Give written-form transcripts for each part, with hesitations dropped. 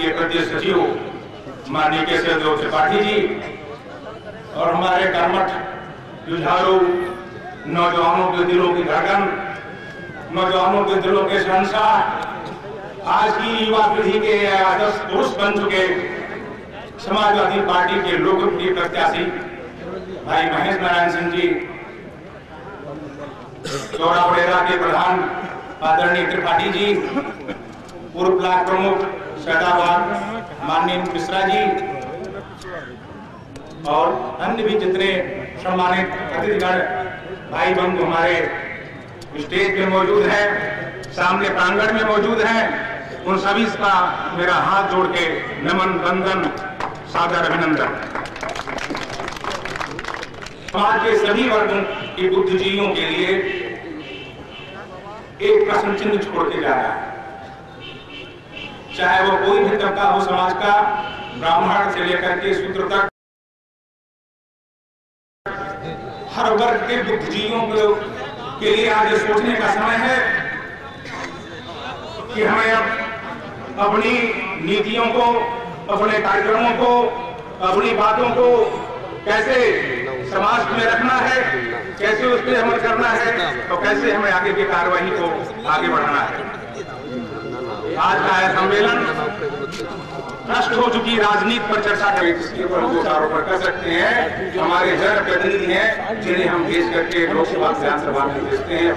प्रदेश सचिव माननीय केशव त्रिपाठी जी और हमारे कर्मठ जुझारू नौजवानों के दिलों की धड़कन, नौजवानों के दिलों के शहंशाह, आज की युवा पीढ़ी के आदर्श पुरुष बन चुके समाजवादी पार्टी के लोकप्रिय प्रत्याशी भाई महेश नारायण सिंह जी, चौरावड़ेरा के प्रधान आदरणीय त्रिपाठी जी, पूर्व ब्लॉक प्रमुख सैदाबाद माननीय मिश्रा जी और अन्य भी जितने सम्मानित अतिथिगण भाई बंधु हमारे स्टेज पे मौजूद हैं, सामने प्रांगण में मौजूद हैं, उन सभी का मेरा हाथ जोड़ के नमन, वंदन, सादर अभिनंदन। समाज के सभी वर्गों के बुद्धिजीवियों के लिए एक प्रश्न चिन्ह छोड़ के जा रहा है, चाहे वो कोई भी तबका हो समाज का, ब्राह्मण से लेकर के शूद्र तक, हर वर्ग के बुद्धिजीवियों के लिए आज सोचने का समय है कि हमें अब अपनी नीतियों को, अपने कार्यक्रमों को, अपनी बातों को कैसे समाज में रखना है, कैसे उस पर अमल करना है, तो कैसे हमें आगे की कार्रवाई को आगे बढ़ाना है। आज का यह सम्मेलन नष्ट हो चुकी राजनीति पर चर्चा करें, जिसके ऊपर हम आरोप कर सकते हैं। हमारे जनप्रतिनिधि हैं जिन्हें हम भेज करके लोकसभा विधानसभा में भेजते हैं,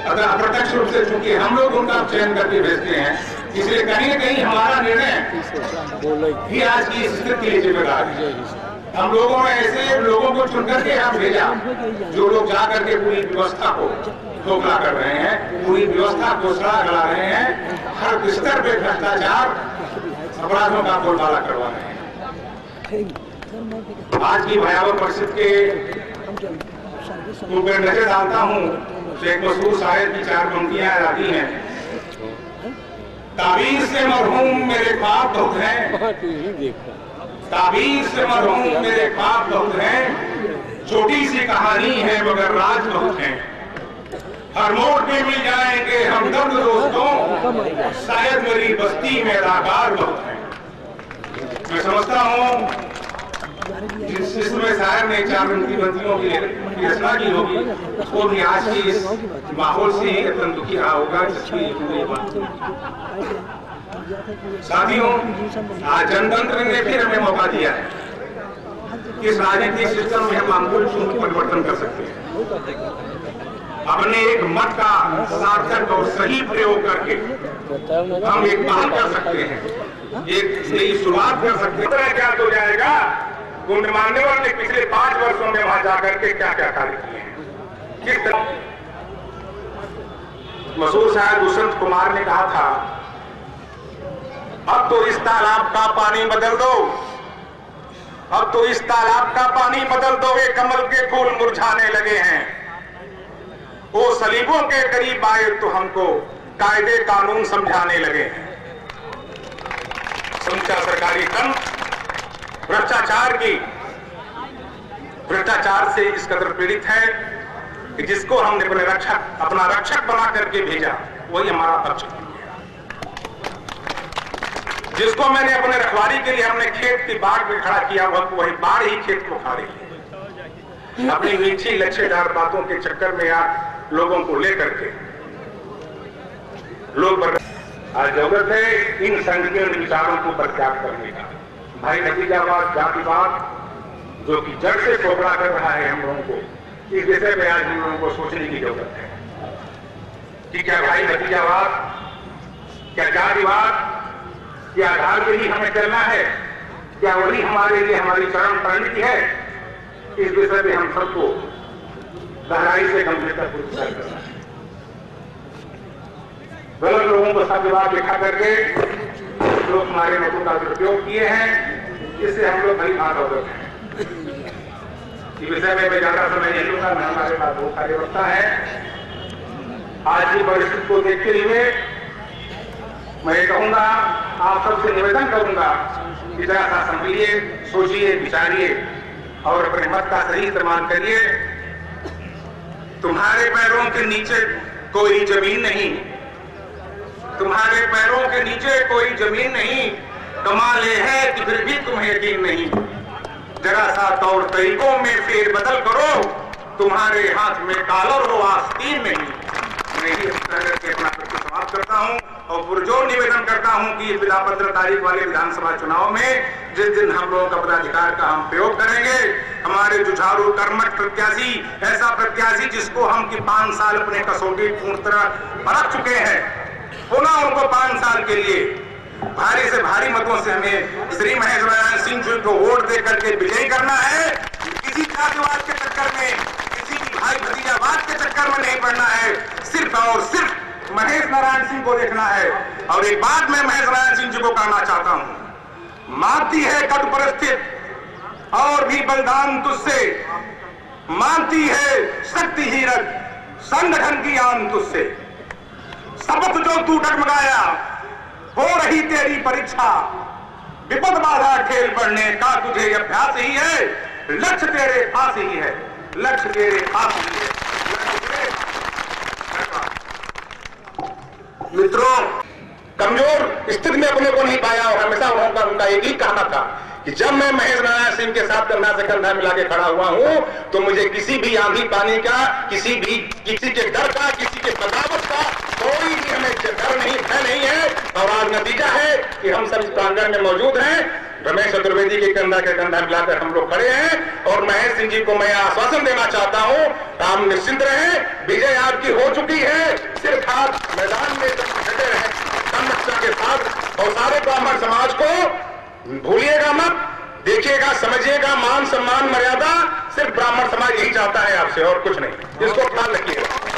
अगर अप्रत्यक्ष रूप से चूंकि हम लोग उनका चयन करके भेजते हैं, इसलिए कहीं न कहीं हमारा निर्णय भी आज की स्थिति के लिए जिम्मेदार है। हम लोगों ने ऐसे लोगों को चुन करके यहाँ भेजा जो लोग जा करके पूरी व्यवस्था को खोखला कर रहे हैं, पूरी व्यवस्था को सड़ा गला रहे हैं, हर स्तर पे भ्रष्टाचार, अपराधों का बोलबाला करवा रहे हैं। आज की भयावह परिस्थिति के ऊपर नजर डालता हूँ तो एक मशहूर शायर की 4 पंक्तियां आती हैं। ताबीर से मरहूम मेरे ख्वाब बहुत हैं, ताबीर से मरहूम मेरे ख्वाब बहुत हैं, छोटी सी कहानी है मगर राज बहुत हैं, हर मोड़ पे मिल जाएंगे हमदर्द दोस्तों, शायद मेरी बस्ती में रागार बहुत है। मैं समझता हूँ जिसमें शायर ने 4 बंदियों की रचना की होगी, वो भी आज की इस माहौल से ही अत्यंत दुखी रहा होगा। साथियों, आज जनतंत्र ने फिर हमें मौका दिया है कि इस राजनीतिक सिस्टम में हम आमूल चूल परिवर्तन कर सकते हैं। अपने एक मत का सार्थक और सही प्रयोग करके हम एक पहल कर सकते हैं, एक नई शुरुआत कर सकते हैं। क्या तो जाएगा, कुंड मान्यवर ने पिछले 5 वर्षों में वहां जाकर के क्या क्या कार्य किए हैं, किस तरह। मशहूर शायर दुष्यंत कुमार ने कहा था, अब तो इस तालाब का पानी बदल दो, अब तो इस तालाब का पानी बदल दो, वे कमल के फूल मुरझाने लगे हैं। वो सलीबों के करीब आए तो हमको कायदे कानून समझाने लगे हैं। समूचा सरकारी तंत्र भ्रष्टाचार से इस कदर पीड़ित है कि जिसको हमने अपना रक्षक बना करके भेजा, वही हमारा पक्ष है। जिसको मैंने अपने रखवाली के लिए हमने खेत की बाढ़ में खड़ा किया, वही बाढ़ ही खेत को खा रही है। अपनी मीठी लच्छेदार बातों के चक्कर में आप लोगों को लेकर के लोग आज जरूरत है इन संकीर्ण विचारों को प्रत्याग करने का। भाई भतीजावाद, जातिवाद जो कि जड़ से खोखला कर रहा है हम लोगों को, इस विषय में आज हम लोगों को सोचने की जरूरत है कि क्या भाई भतीजावाद, क्या जातिवाद के आधार पर ही हमें चलना है, क्या वही हमारे लिए हमारी चरम परिणति है। इस विषय में हम सबको गहराई से गंभीरतापूर्वक विचार करना है। गलत लोगों को सत्यवाद दिखा करके लोग हमारे मतों का दुरुपयोग किए हैं, इससे हम लोग भली बात अवगत हैं। इस विषय में मैं ज्यादा समय नहीं लूंगा, मैं हमारे पास बहुत सारे वक्ता है। आज की परिस्थिति को देखते हुए मैं कहूंगा, आप सबसे निवेदन करूंगा कि जरा सा संभलिए, सोचिए, विचारिए और अपने मत का सही इस्तेमाल करिए। तुम्हारे पैरों के नीचे कोई जमीन नहीं, तुम्हारे पैरों के नीचे कोई जमीन नहीं, कमाले है कि फिर भी तुम्हें यकीन नहीं। जरा सा तौर तरीकों में फेरबदल करो, तुम्हारे हाथ में कॉलर हो आस्तीन नहीं। मैं ही करके अपना प्रश्न समाप्त करता हूं और पुरजोर निवेदन करता हूं कि बिना 15 तारीख वाले विधानसभा चुनाव में जिस दिन हम लोगों का मताधिकार का हम प्रयोग करेंगे, हमारे जुझारू कर्मठ प्रत्याशी, ऐसा प्रत्याशी जिसको हम की 5 साल अपने कसौटी पूर्ण तरह परख चुके हैं, पुनः उनको 5 साल के लिए भारी से भारी मतों से हमें श्री महेश नारायण सिंह जी को वोट दे करके विजयी करना है। किसी जातिवाद के चक्कर में, किसी की भाई भतीजावाद के चक्कर में नहीं पड़ना है, सिर्फ और सिर्फ महेश नारायण सिंह को देखना है। और एक बात मैं महेश नारायण सिंह जी को कहना चाहता हूं, मानती है कटु परिस्थिति और भी बलिदान तुझसे, मानती है शक्ति हीरक संगठन की आन तुझसे। शपथ जो तू डगमगाया, हो रही तेरी परीक्षा, विपद बाधा खेल बढ़ने का तुझे अभ्यास ही है, लक्ष्य तेरे पास ही है, लक्ष्य तेरे पास ही है। मित्रों, कमजोर स्थिति में अपने को नहीं पाया और हमेशा उनका एक ही कहना था कि जब मैं महेश नारायण सिंह के साथ कंधा से कंधा मिला के खड़ा हुआ हूं तो मुझे किसी भी आंधी पानी का, किसी के डर का, किसी के बगावत का कोई भी हमें डर नहीं, भय नहीं है। और आज नतीजा है कि हम सब इस प्रांगण में मौजूद हैं, रमेश चतुर्वेदी के कंधा मिलाकर हम लोग खड़े हैं। और महेश सिंह जी को मैं आश्वासन देना चाहता हूं, आप निश्चिंत रहें, विजय आपकी हो चुकी है। सिर्फ आप मैदान में डटे रहें संरक्षण के साथ। और सारे ब्राह्मण समाज को भूलिएगा मत, देखिएगा, समझिएगा, मान सम्मान मर्यादा सिर्फ ब्राह्मण समाज यही चाहता है आपसे और कुछ नहीं। इसको ख्याल रखिएगा।